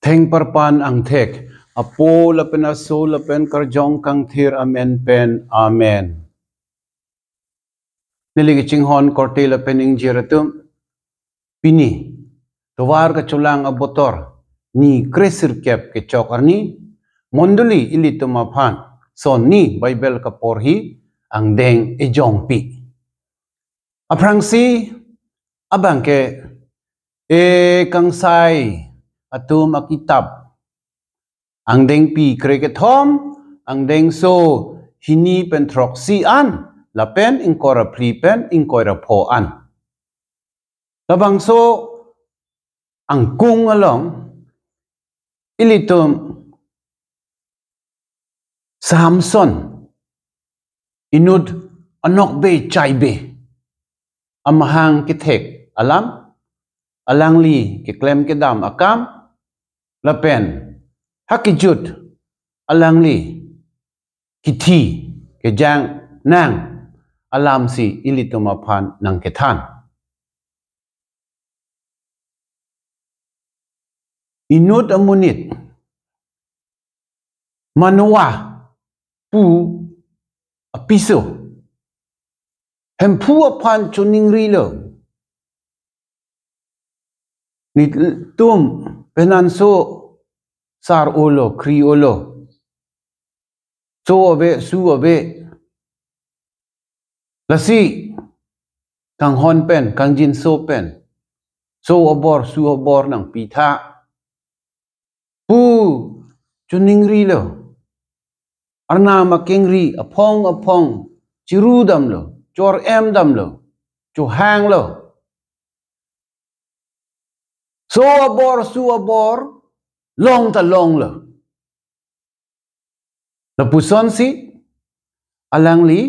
Theng parpan ang thek. Apo lapen aso lapen karjong kang thir amen pen amen. Niligi chinghon korte lapen ing jiratum. Pini. Tawar ka chulang abotor. Ni kresir kep ke chokar ni. Monduli ili tumapan. So ni Bible ka porhi. Ang deng ejong pi. Aprang si. Abang ke. Kang sai. Atum akitab. Ang deng pi kreket-hom, ang deng so hini pentrok si an, lapen ingkora plipen ingkora po an. Labang so ang kung along ilitum Samson inud anok be chay be amahang kitek alang li kiklem kedam akam lapen hakijut alang li kiti kejang nang alam si ilitumapan ng ketan. Inut amunit manwa pu apiso hempu apan chuning rilo nit tum penanso sar ulo, kri ulo. So abe, su abe. Lasi, kang hon pen, kang jin so pen. So abor, su abor ng pita. Pu, chuning rilo. Arna making ri, apong, chiru damlo, chor em damlo, chuhang lo. So abor, su abor, long ta long lo. Lapuson si alang li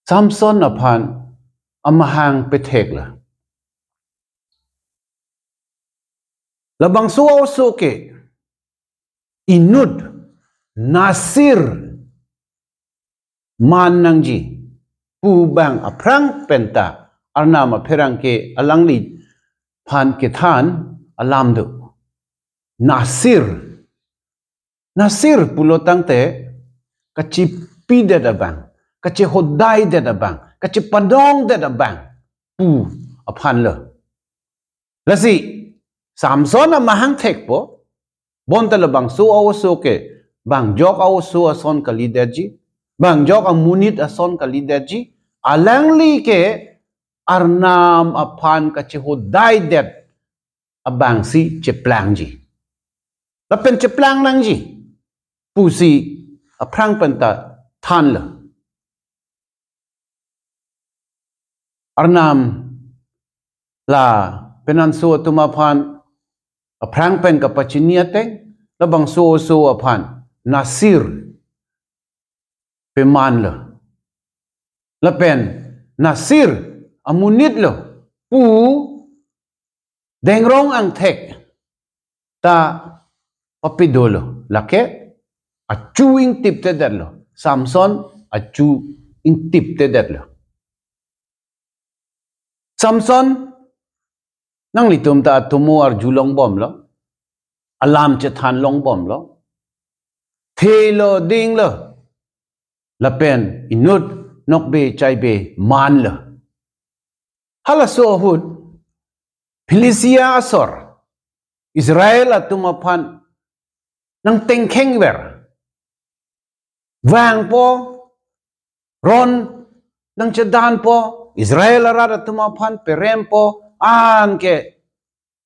Samson apan amahang petek la. Labang suaw soke inud nasir man nang ji pubang aprang penta arnama perang ke alang li pan ketan alam do. Nasir pulotang te kaci pida da bang, kaci hodai da bang, kaci padong da bang, pu apan lo. Lasi Samson amahang tek po, bonta labang su awaso ke, bang jok awaso ason kalidaji, bang jok amunit ason kalidaji, alang li ke arnam apan kaci hodai da abang si ceplang ji. Lapen ceplang nang ji. Pusi aprang penta tan le. Arnam la penanso tumapan aprang pen kapachiniate labang so apan nasir peman le. Lapen nasir amunit lo pu dengrong ang tek ta papidolo lake acu ing tip te derlo Samson acu ing tip te derlo Samson nang litum ta tumu arju long bom lo alam che than long bom lo thelo ding lo lapen inut nok be chai be man lo halaso hud Philistia asor Israel atumapan nang tengkeng wer Wang po, ron nang cedan po, Israel arada tumapan perem po, an ke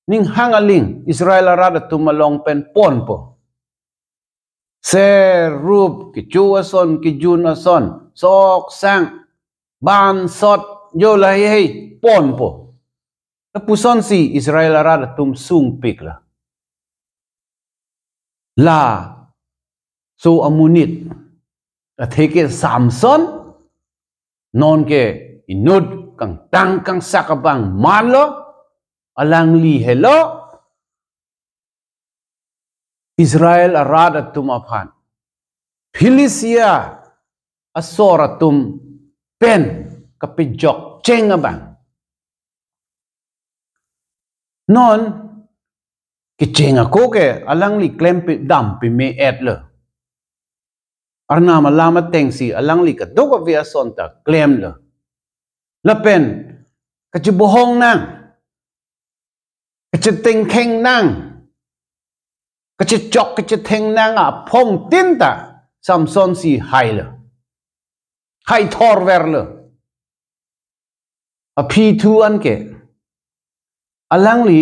ning hangaling Israel arada tumalong pen pon po. Serub ki chuason ki junason, sok sang ban sot yo lahei pon po. Napuson si Israel arada tumsung pikla. La so amunit at heke Samson non ke inud kang tang kang sakabang malo alang li hello Israel arada tumapan Philistia asoratum pen kapijok chengabang non ki chenga ko ke alang li klem pi dam pi me et le arna malama tengsi alang li ka doga via sonta klem le lapen ka chi bohong nang ka chi teng kheng nang ka chi chok ka chi theng nang a phong tin ta Samson si hai le hai thor ver le a phi thu an ke alang li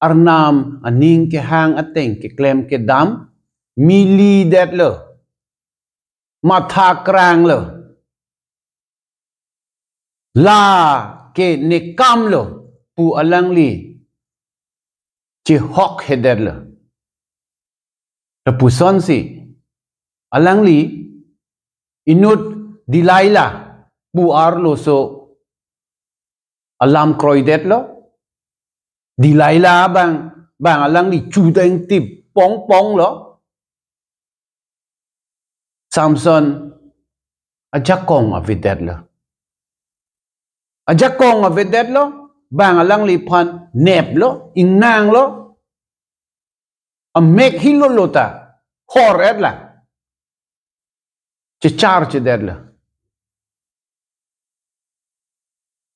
arnam aning ke hang ateng ke klem ke dam mili det le matha krang le la ke ne kam le pu alang li chi hok hedet le ta pu son si alang li inut dilaila pu arlo so alam kroidet lo dilaila bang alang li chu teng tip pong pong lo Samson ajakong avidet lo ajakong avidet lo bang alang li phan nep lo ingnang lo a mek hilolota hor et la che char che det lo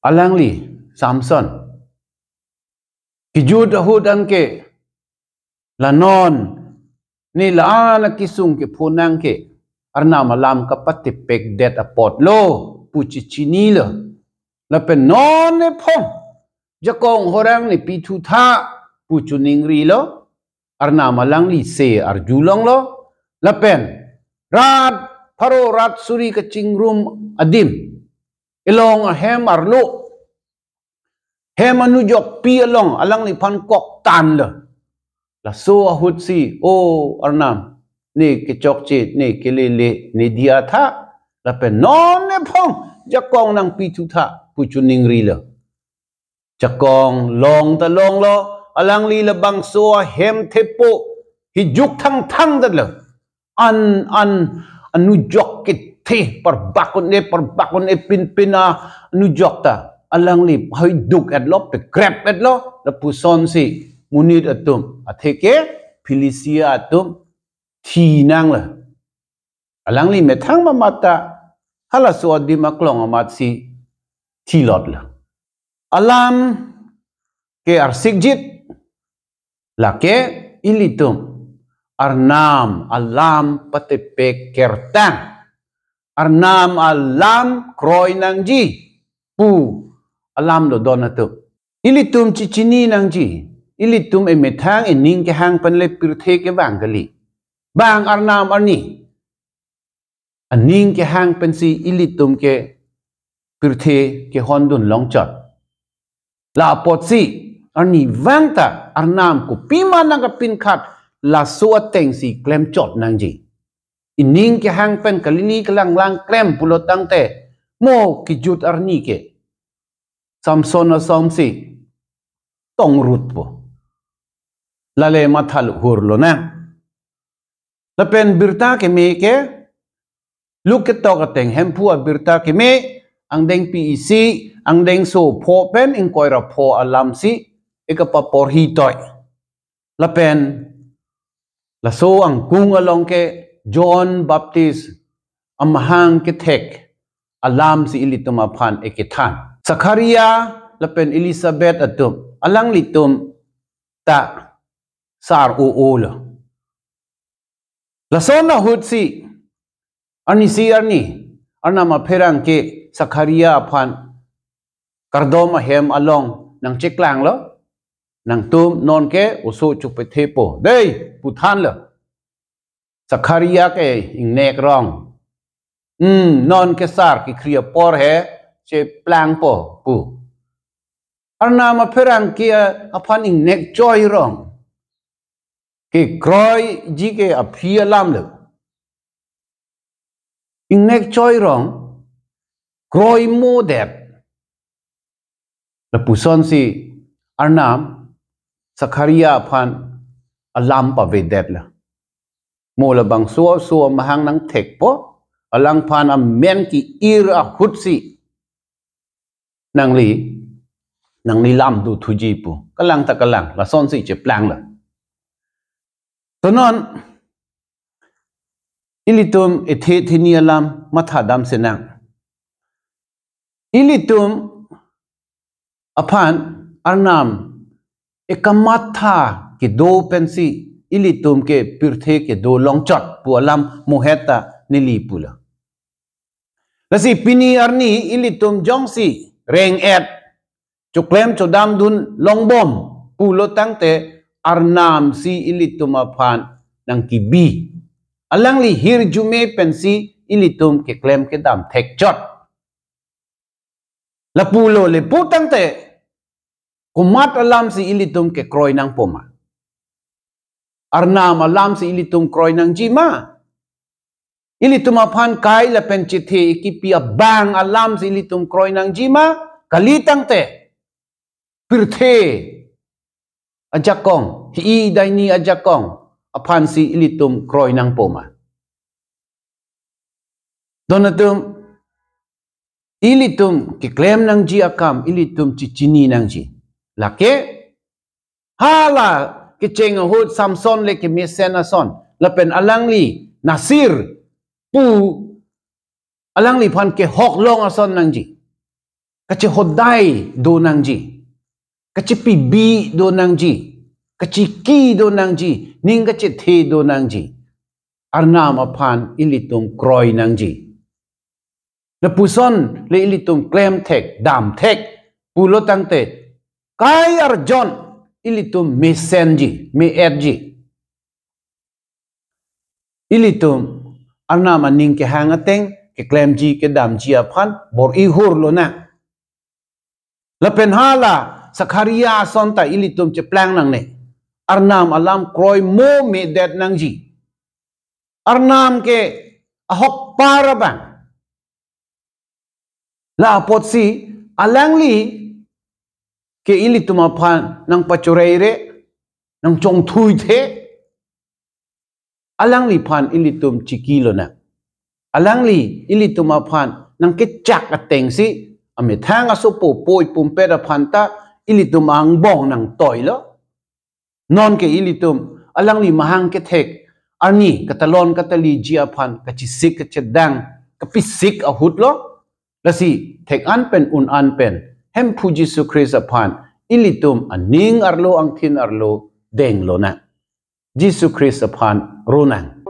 alang li Samson kijud ahud an ke lanon ni laana kisung ke phunang ke arna malam ka patipek det apot lo puchi chini lo la pen non ne phong jakong horang ni pitu tha puchu ningri lo arna malang li se arjulong lo la pen rat pharo rat suri ka chingrum adim ilong a hem arlo hem anu jok pi along alang ni phan kok tan le la so ahut si o arnam ni ke chok che ni ke le ni dia tha la pe non ne phong jakong nang pi thu tha pu chu ning ri le jakong long ta long lo alang li la bang so hem thepo hi juk thang thang dat le an anu jok ke the par bakon e pin pina anu jok ta alang li hoi duk at lo pe grab at lo la pu son si munit atum atheke Philistia atum thi nang la alang li me thang ma mata hala so di maklong amat si thi lot la alam ke arsigjit la ke ilitum arnam alam patepek kertang arnam alam kroy nang ji pu alam lo don atu ilitum chichini nang ji ilitum e methang e ning ke hang pan le pirthe ke bang gali bang arnam arni aning ke hang pen si ilitum ke pirthe ke hondun longchot la pot si arni vangta arnam ku pima nang pin khat la so ateng si klem chot nang ji ining ke hang pen kalili klang lang klem pulotang te mo ki jut arni ke Samson na somsi tong rut po lale mathal hurlo na lapen birta ke me ke look at tok ateng hempu birta ke me ang deng PEC ang deng so pho pen in koira pho alam si ekapa por hi toy lapen la so ang kung along ke John Baptist amahang ke thek alam si ilituma phan ekithan Zakaria lapen Elizabeth atum alang litum ta sar o lo la so na hut si arni arna ma pherang ke Zakaria phan kardoma hem along nang cheklang lo nang tum non ke usu chup pe thepo dei puthan lo Zakaria ke ingnek rong non ke sar ki kriya por he che plang po pu arna ma pherang kia aphan ingnek joy rong ke kroi ji ke aphia lam lo ingnek joy rong kroi mo det la puson si arnam Zakaria aphan alam pa vedet la mo la bang so mahang nang thek po alang phan am men ki ir a hut si nang li lam du thuji pu kalang ta kalang la son si che plang la tonon ilitum ethe thini alam matha dam senang ilitum aphan arnam ekamatha ke do pensi ilitum ke pirthe ke do longchot pu alam moheta nili pula lasi pini arni ilitum jongsi reng et chuklem chodam dun longbom pulo tangte arnam si ilitum aphan nang kibi alangli hirjume pensi ilitum ke klem ke dam thek chot la pulo le putangte kumat alam si ilitum ke kroy nang poma arnam alam si ilitum kroy nang jima ilitum aphan kai la penchithe ikipia bang alam si ilitum kroy nang jima kalitangte pirthe ajakong hi daini ajakong aphan si ilitum kroy nang poma donatum ilitum ki claim nang ji akam ilitum chichini nang ji lake hala ki cheng hut samson le ki mesena son lapen alangli nasir pu alangli phan ke hok long ason nang ji kachi hodai do nang ji kachi pibi do nang ji kachi ki do nang ji ning kachi the do nang ji arnam aphan ilitum kroy nang ji na puson le ilitum claim thek dam thek pulo tangte kai arjon ilitum mesenji me edji ilitum arnam aning ke hangateng ke claim ji ke dam ji aphan bor i hur lo na lapen hala sakharia sonta ilitum che plang nang ne arnam alam kroy mo me det nang ji arnam ke ahok parabang la pot si alangli ke ilitum aphan nang pachureire nang chong thui the alangli phan ilitum chikilo na alangli ilitum aphan nang ke chak ateng si ame thang asopo poi pumpe da phanta ilitum ang bong nang toilo non ke ilitum alangli mahang ke thek arni katalon katali jia phan kachisik kachedang kapisik ahut lo lasi thek an pen un an pen hem puji su Christ aphan ilitum aning arlo ang thin arlo deng lo na Jesu Christ aphan ronang